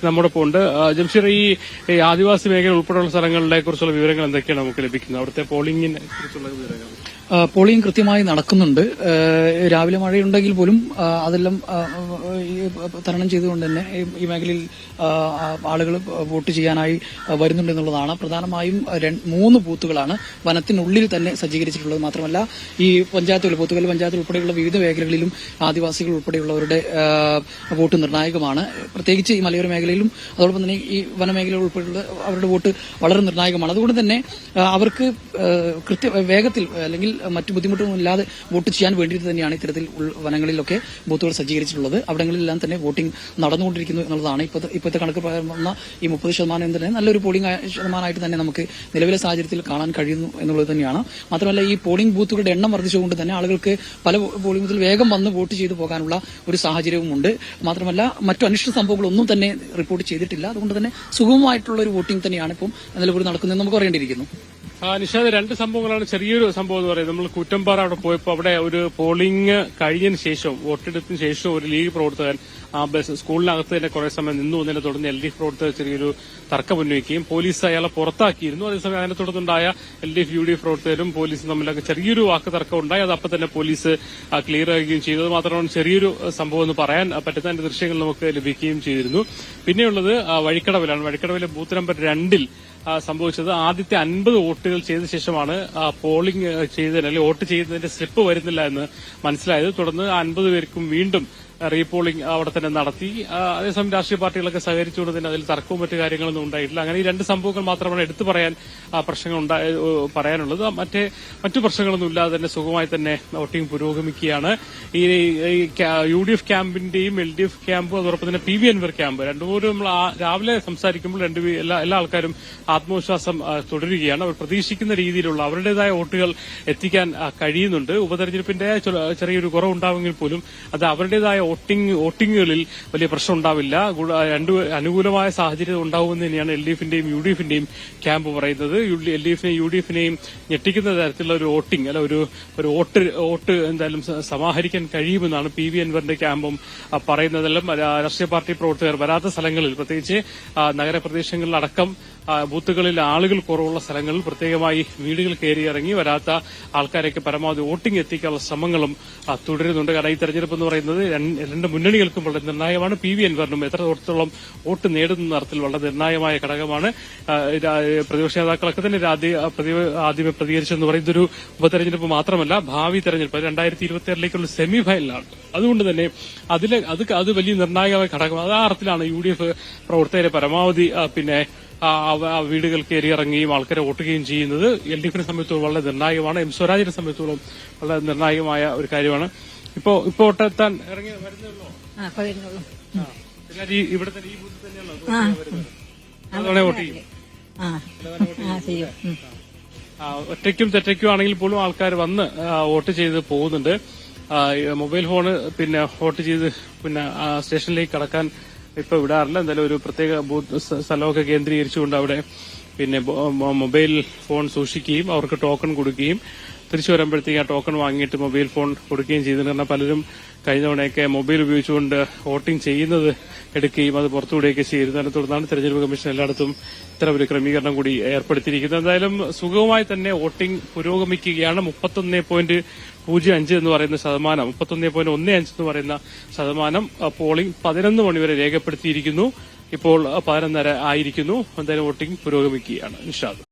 നമ്മോടൊപ്പം ഉണ്ട്. ജംഷീർ, ഈ ആദിവാസി മേഖല ഉൾപ്പെടെയുള്ള സ്ഥലങ്ങളിലെ കുറിച്ചുള്ള വിവരങ്ങൾ എന്തൊക്കെയാണ് നമുക്ക് ലഭിക്കുന്നത്? അവിടുത്തെ പോളിംഗിനെ കുറിച്ചുള്ള വിവരങ്ങൾ? പോളിംഗ് കൃത്യമായി നടക്കുന്നുണ്ട്. രാവിലെ മഴയുണ്ടെങ്കിൽ പോലും അതെല്ലാം തരണം ചെയ്തുകൊണ്ട് തന്നെ ഈ മേഖലയിൽ ആളുകൾ വോട്ട് ചെയ്യാനായി വരുന്നുണ്ടെന്നുള്ളതാണ്. പ്രധാനമായും 3 ബൂത്തുകളാണ് വനത്തിനുള്ളിൽ തന്നെ സജ്ജീകരിച്ചിട്ടുള്ളത്. മാത്രമല്ല ഈ പഞ്ചായത്തുകൾ, പോത്തുകൽ പഞ്ചായത്ത് ഉൾപ്പെടെയുള്ള വിവിധ മേഖലകളിലും ആദിവാസികൾ ഉൾപ്പെടെയുള്ളവരുടെ വോട്ട് നിർണായകമാണ്. പ്രത്യേകിച്ച് ഈ മലയോര മേഖലയിലും അതോടൊപ്പം തന്നെ ഈ വനമേഖല ഉൾപ്പെടെയുള്ള അവരുടെ വോട്ട് വളരെ നിർണായകമാണ്. അതുകൊണ്ട് തന്നെ അവർക്ക് വേഗത്തിൽ അല്ലെങ്കിൽ മറ്റു ബുദ്ധിമുട്ടൊന്നും ഇല്ലാതെ വോട്ട് ചെയ്യാൻ വേണ്ടിയിട്ട് തന്നെയാണ് ഇത്തരത്തിൽ വനങ്ങളിലൊക്കെ ബൂത്തുകൾ സജ്ജീകരിച്ചിട്ടുള്ളത്. അവിടങ്ങളിലെല്ലാം തന്നെ വോട്ടിംഗ് നടന്നുകൊണ്ടിരിക്കുന്നു എന്നുള്ളതാണ്. ഇപ്പോഴത്തെ കണക്ക് പറയുന്ന ഈ 30% തന്നെ നല്ലൊരു പോളിംഗ് ശതമാനമായിട്ട് തന്നെ നമുക്ക് നിലവിലെ സാഹചര്യത്തിൽ കാണാൻ കഴിയുന്നു എന്നുള്ളത് തന്നെയാണ്. മാത്രമല്ല ഈ പോളിംഗ് ബൂത്തുകളുടെ എണ്ണം വർദ്ധിച്ചുകൊണ്ട് തന്നെ ആളുകൾക്ക് പല പോളിംഗ് ബൂത്തിൽ വേഗം വന്ന് വോട്ട് ചെയ്തു പോകാനുള്ള ഒരു സാഹചര്യവുമുണ്ട്. മാത്രമല്ല മറ്റു അനിഷ്ട സംഭവങ്ങളൊന്നും തന്നെ റിപ്പോർട്ട് ചെയ്തിട്ടില്ല. അതുകൊണ്ട് തന്നെ സുഗമമായിട്ടുള്ള ഒരു വോട്ടിംഗ് തന്നെയാണ് ഇപ്പം നിലവിൽ നടക്കുന്നതെന്ന് നമുക്ക് പറയേണ്ടിയിരിക്കുന്നു. നിഷാദ്, 2 സംഭവങ്ങളാണ്. ചെറിയൊരു സംഭവം എന്ന് പറയുന്നത്, നമ്മൾ കൂറ്റമ്പാറ അവിടെ പോയപ്പോൾ അവിടെ ഒരു പോളിംഗ് കഴിഞ്ഞതിന് ശേഷം, വോട്ടെടുപ്പിന് ശേഷം ഒരു ലീഗ് പ്രവർത്തകൻ സ്കൂളിനകത്ത് തന്നെ കുറെ സമയം നിന്നു. അതിനെ തുടർന്ന് LDF പ്രവർത്തകർ ചെറിയൊരു തർക്കം ഉന്നയിക്കുകയും പോലീസ് അയാളെ പുറത്താക്കിയിരുന്നു. അതേസമയം അതിനെ തുടർന്നുണ്ടായ LDF UDF പ്രവർത്തകരും പോലീസും തമ്മിലൊക്കെ ചെറിയൊരു വാക്ക് തർക്കം ഉണ്ടായി. അത് അപ്പം തന്നെ പോലീസ് ക്ലിയർ ആക്കുകയും ചെയ്തത് മാത്രമാണ് ചെറിയൊരു സംഭവം എന്ന് പറയാൻ പറ്റുന്ന അതിന്റെ ദൃശ്യങ്ങൾ നമുക്ക് ലഭിക്കുകയും ചെയ്തിരുന്നു. പിന്നെയുള്ളത് വഴിക്കടവിലാണ്. വഴിക്കടവിലെ ബൂത്ത് നമ്പർ 2 സംഭവിച്ചത് ആദ്യത്തെ 50 വോട്ടുകൾ ചെയ്ത ശേഷമാണ് പോളിംഗ് ചെയ്തതിന് അല്ലെങ്കിൽ വോട്ട് ചെയ്യുന്നതിന്റെ സ്ലിപ്പ് വരുന്നില്ല എന്ന് മനസ്സിലായത്. തുടർന്ന് 50 പേർക്കും വീണ്ടും റീപോളിംഗ് അവിടെ തന്നെ നടത്തി. അതേസമയം രാഷ്ട്രീയ പാർട്ടികളൊക്കെ സഹകരിച്ചുകൊണ്ട് തന്നെ അതിൽ തർക്കവും മറ്റു കാര്യങ്ങളൊന്നും ഉണ്ടായിട്ടില്ല. അങ്ങനെ ഈ 2 സംഭവങ്ങൾ മാത്രമാണ് എടുത്തു പറയാൻ പ്രശ്നങ്ങൾ പറയാനുള്ളത്. മറ്റു പ്രശ്നങ്ങളൊന്നും ഇല്ലാതെ തന്നെ സുഖമായി തന്നെ വോട്ടിംഗ് പുരോഗമിക്കുകയാണ്. ഈ UDF ക്യാമ്പിന്റെയും LDF ക്യാമ്പും അതോടൊപ്പം തന്നെ PV അൻവർ ക്യാമ്പ് രണ്ടുപേരും നമ്മൾ രാവിലെ സംസാരിക്കുമ്പോൾ എല്ലാ ആൾക്കാരും ആത്മവിശ്വാസം തുടരുകയാണ്. അവർ പ്രതീക്ഷിക്കുന്ന രീതിയിലുള്ള അവരുടേതായ വോട്ടുകൾ എത്തിക്കാൻ കഴിയുന്നുണ്ട്. ഉപതെരഞ്ഞെടുപ്പിന്റെ ചെറിയൊരു കുറവുണ്ടാവുമെങ്കിൽ പോലും അത് അവരുടേതായ വോട്ടിങ്ങുകളിൽ വലിയ പ്രശ്നം ഉണ്ടാവില്ല. അനുകൂലമായ സാഹചര്യം ഉണ്ടാവുമെന്ന് തന്നെയാണ് LDFന്റെയും UDFന്റെയും ക്യാമ്പ് പറയുന്നത്. LDFനെയും UDFനെയും ഞെട്ടിക്കുന്ന തരത്തിലുള്ള ഒരു വോട്ടിംഗ് അല്ല ഒരു വോട്ട് എന്തായാലും സമാഹരിക്കാൻ കഴിയുമെന്നാണ് PV അൻവറിന്റെ ക്യാമ്പും പറയുന്നതെല്ലാം. രാഷ്ട്രീയ പാർട്ടി പ്രവർത്തകർ വരാത്ത സ്ഥലങ്ങളിൽ, പ്രത്യേകിച്ച് നഗരപ്രദേശങ്ങളിലടക്കം ബൂത്തുകളിൽ ആളുകൾ കുറവുള്ള സ്ഥലങ്ങളിൽ പ്രത്യേകമായി വീടുകൾ കയറിയിറങ്ങി വരാത്ത ആൾക്കാരൊക്കെ പരമാവധി വോട്ടിംഗ് എത്തിക്കാനുള്ള ശ്രമങ്ങളും തുടരുന്നുണ്ട്. കാരണം ഈ തെരഞ്ഞെടുപ്പ് എന്ന് പറയുന്നത് 2 മുന്നണികൾക്കും വളരെ നിർണായകമാണ്. PV അൻവറിനും എത്രത്തോളം വോട്ട് നേടുന്ന തരത്തിൽ വളരെ നിർണായകമായ ഘടകമാണ്. പ്രതിപക്ഷ നേതാക്കളൊക്കെ തന്നെ ആദ്യമേ പ്രതികരിച്ചെന്ന് പറയുന്നത് ഒരു ഉപതെരഞ്ഞെടുപ്പ് മാത്രമല്ല, ഭാവി തെരഞ്ഞെടുപ്പ് 2026 സെമി ഫൈനലാണ്. അതുകൊണ്ട് തന്നെ അത് വലിയ നിർണായകമായ ഘടകമാണ്. ആ അർത്ഥത്തിലാണ് UDF പ്രവർത്തകരെ പരമാവധി വീടുകൾ കയറിയിറങ്ങുകയും ആൾക്കാരെ വോട്ടുകയും ചെയ്യുന്നത്. LDFിനെ സംബന്ധിച്ചോളം വളരെ നിർണായകമാണ്. M സ്വരാജിനെ സംബന്ധിച്ചോളം വളരെ നിർണായകമായ ഒരു കാര്യമാണ്. ഇപ്പോ വോട്ടെത്താൻ ഇറങ്ങി വരുന്നുള്ളൂ. ഇവിടെ തന്നെ ഈ ബൂത്തിൽ തന്നെയാണോ വോട്ട് ചെയ്യും? ഒറ്റയ്ക്കും തെറ്റയ്ക്കും ആണെങ്കിൽ പോലും ആൾക്കാർ വന്ന് വോട്ട് ചെയ്ത് പോകുന്നുണ്ട്. മൊബൈൽ ഫോണ് വോട്ട് ചെയ്ത് സ്റ്റേഷനിലേക്ക് കടക്കാൻ ഇപ്പൊ വിടാറില്ല. എന്തായാലും ഒരു പ്രത്യേക ബൂത്ത് സ്ഥലമൊക്കെ കേന്ദ്രീകരിച്ചുകൊണ്ട് അവിടെ മൊബൈൽ ഫോൺ സൂക്ഷിക്കുകയും അവർക്ക് ടോക്കൺ കൊടുക്കുകയും തിരിച്ചു വരുമ്പോഴത്തേക്ക് ആ ടോക്കൺ വാങ്ങിയിട്ട് മൊബൈൽ ഫോൺ കൊടുക്കുകയും ചെയ്തിട്ടുണ്ട്. കാരണം പലരും കഴിഞ്ഞ തവണയൊക്കെ മൊബൈൽ ഉപയോഗിച്ചുകൊണ്ട് വോട്ടിംഗ് ചെയ്യുന്നത് എടുക്കുകയും അത് പുറത്തുവിടുകയൊക്കെ ചെയ്യുന്നത്. അതിനെ തുടർന്നാണ് തെരഞ്ഞെടുപ്പ് കമ്മീഷൻ എല്ലായിടത്തും ഇത്തരം ഒരു ക്രമീകരണം കൂടി ഏർപ്പെടുത്തിയിരിക്കുന്നത്. എന്തായാലും സുഗമമായി തന്നെ വോട്ടിംഗ് പുരോഗമിക്കുകയാണ്. 31.05 എന്ന് പറയുന്ന ശതമാനം, 31.15 എന്ന് പറയുന്ന ശതമാനം പോളിംഗ് 11 മണി വരെ രേഖപ്പെടുത്തിയിരിക്കുന്നു. ഇപ്പോൾ 11:30 ആയിരിക്കുന്നു. എന്തായാലും വോട്ടിംഗ് പുരോഗമിക്കുകയാണ്. നിഷാദ്.